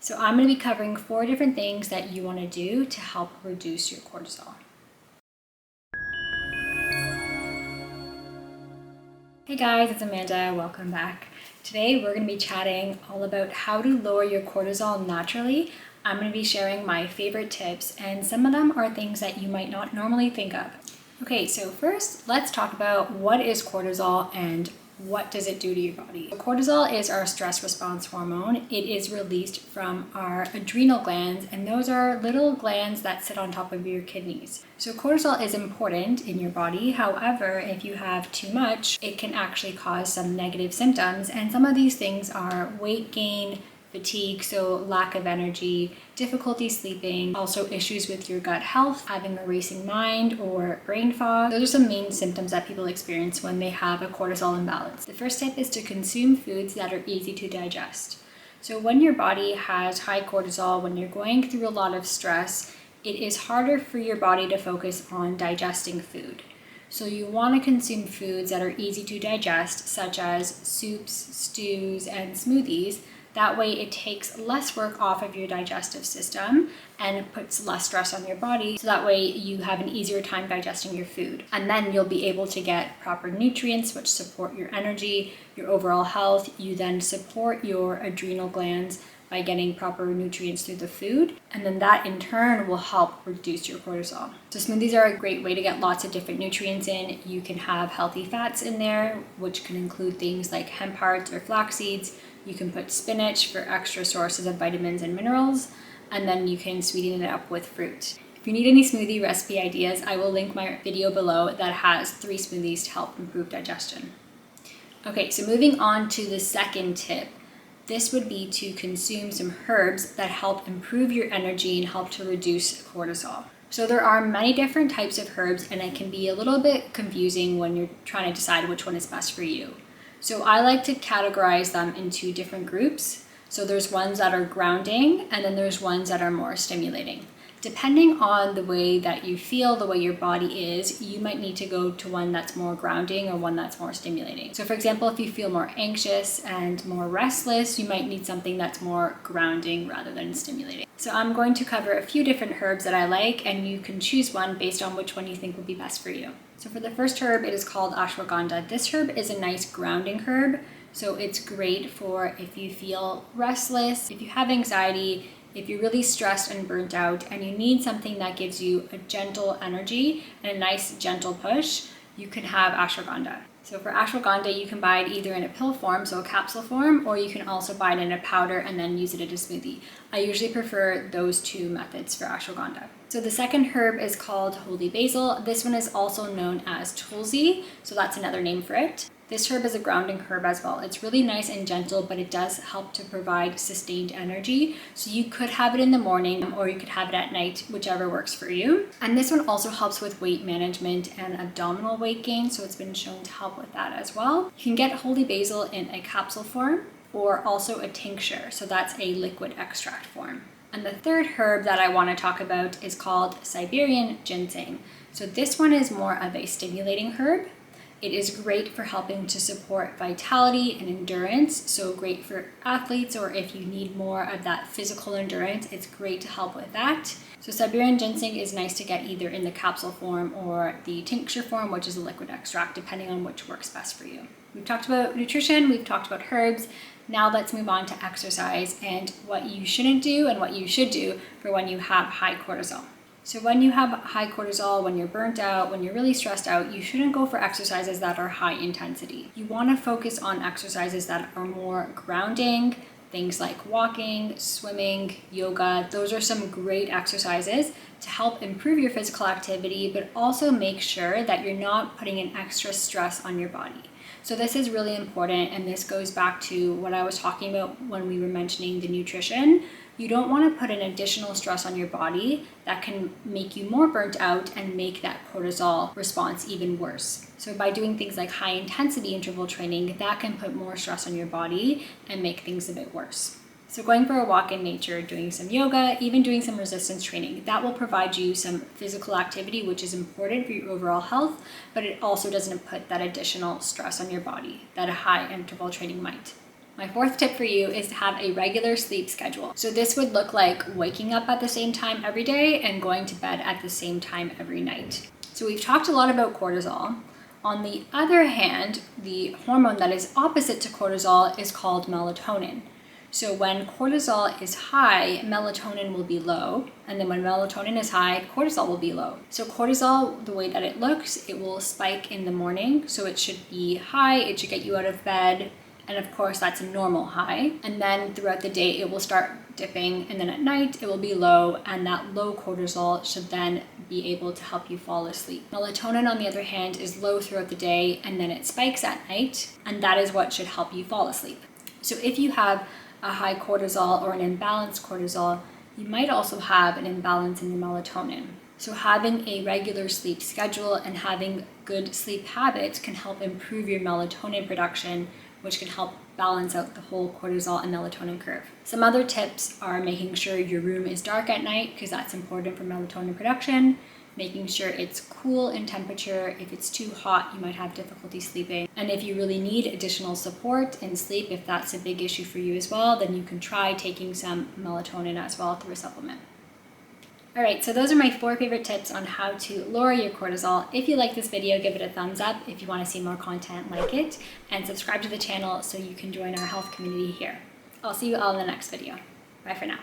So I'm going to be covering 4 different things that you want to do to help reduce your cortisol. Hey guys, it's Amanda. Welcome back. Today we're going to be chatting all about how to lower your cortisol naturally. I'm going to be sharing my favorite tips, and some of them are things that you might not normally think of. Okay, so first let's talk about what is cortisol and what does it do to your body. Cortisol is our stress response hormone. It is released from our adrenal glands, and those are little glands that sit on top of your kidneys. So cortisol is important in your body. However, if you have too much, it can actually cause some negative symptoms, and some of these things are weight gain, fatigue, so lack of energy, difficulty sleeping, also issues with your gut health, having a racing mind, or brain fog. Those are some main symptoms that people experience when they have a cortisol imbalance. The first step is to consume foods that are easy to digest. So when your body has high cortisol, when you're going through a lot of stress, it is harder for your body to focus on digesting food. So you want to consume foods that are easy to digest, such as soups, stews, and smoothies. That way it takes less work off of your digestive system and puts less stress on your body. So that way you have an easier time digesting your food. And then you'll be able to get proper nutrients which support your energy, your overall health. You then support your adrenal glands by getting proper nutrients through the food. And then that in turn will help reduce your cortisol. So smoothies are a great way to get lots of different nutrients in. You can have healthy fats in there, which can include things like hemp hearts or flax seeds. You can put spinach for extra sources of vitamins and minerals, and then you can sweeten it up with fruit. If you need any smoothie recipe ideas, I will link my video below that has 3 smoothies to help improve digestion. Okay, so moving on to the second tip. This would be to consume some herbs that help improve your energy and help to reduce cortisol. So there are many different types of herbs, and it can be a little bit confusing when you're trying to decide which one is best for you. So I like to categorize them into different groups. So there's ones that are grounding, and then there's ones that are more stimulating. Depending on the way that you feel, the way your body is, you might need to go to one that's more grounding or one that's more stimulating. So for example, if you feel more anxious and more restless, you might need something that's more grounding rather than stimulating. So I'm going to cover a few different herbs that I like, and you can choose one based on which one you think would be best for you. So for the first herb, it is called Ashwagandha. This herb is a nice grounding herb. So it's great for if you feel restless, if you have anxiety, if you're really stressed and burnt out and you need something that gives you a gentle energy and a nice gentle push, you can have ashwagandha. So for ashwagandha, you can buy it either in a pill form, so a capsule form, or you can also buy it in a powder and then use it in a smoothie. I usually prefer those 2 methods for ashwagandha. So the second herb is called holy basil. This one is also known as tulsi, so that's another name for it. This herb is a grounding herb as well. It's really nice and gentle, but it does help to provide sustained energy. So you could have it in the morning or you could have it at night, whichever works for you. And this one also helps with weight management and abdominal weight gain. So it's been shown to help with that as well. You can get holy basil in a capsule form or also a tincture. So that's a liquid extract form. And the third herb that I want to talk about is called Siberian ginseng. So this one is more of a stimulating herb. It is great for helping to support vitality and endurance, so great for athletes or if you need more of that physical endurance, it's great to help with that. So Siberian ginseng is nice to get either in the capsule form or the tincture form, which is a liquid extract, depending on which works best for you. We've talked about nutrition, we've talked about herbs. Now let's move on to exercise and what you shouldn't do and what you should do for when you have high cortisol. So when you have high cortisol, when you're burnt out, when you're really stressed out, you shouldn't go for exercises that are high intensity. You want to focus on exercises that are more grounding, things like walking, swimming, yoga. Those are some great exercises to help improve your physical activity, but also make sure that you're not putting an extra stress on your body. So this is really important, and this goes back to what I was talking about when we were mentioning the nutrition. You don't want to put an additional stress on your body that can make you more burnt out and make that cortisol response even worse. So by doing things like high intensity interval training, that can put more stress on your body and make things a bit worse. So going for a walk in nature, doing some yoga, even doing some resistance training, that will provide you some physical activity, which is important for your overall health, but it also doesn't put that additional stress on your body that a high interval training might. My fourth tip for you is to have a regular sleep schedule. So this would look like waking up at the same time every day and going to bed at the same time every night. So we've talked a lot about cortisol. On the other hand, the hormone that is opposite to cortisol is called melatonin. So when cortisol is high, melatonin will be low, and then when melatonin is high, cortisol will be low. So cortisol, the way that it looks, it will spike in the morning, so it should be high, it should get you out of bed, and of course that's a normal high. And then throughout the day it will start dipping, and then at night it will be low, and that low cortisol should then be able to help you fall asleep. Melatonin, on the other hand, is low throughout the day, and then it spikes at night, and that is what should help you fall asleep. So if you have a high cortisol or an imbalanced cortisol, you might also have an imbalance in your melatonin. So having a regular sleep schedule and having good sleep habits can help improve your melatonin production, which can help balance out the whole cortisol and melatonin curve. Some other tips are making sure your room is dark at night, because that's important for melatonin production. Making sure it's cool in temperature. If it's too hot, you might have difficulty sleeping. And if you really need additional support in sleep, if that's a big issue for you as well, then you can try taking some melatonin as well through a supplement. All right, so those are my 4 favorite tips on how to lower your cortisol. If you like this video, give it a thumbs up if you want to see more content like it, and subscribe to the channel so you can join our health community here. I'll see you all in the next video. Bye for now.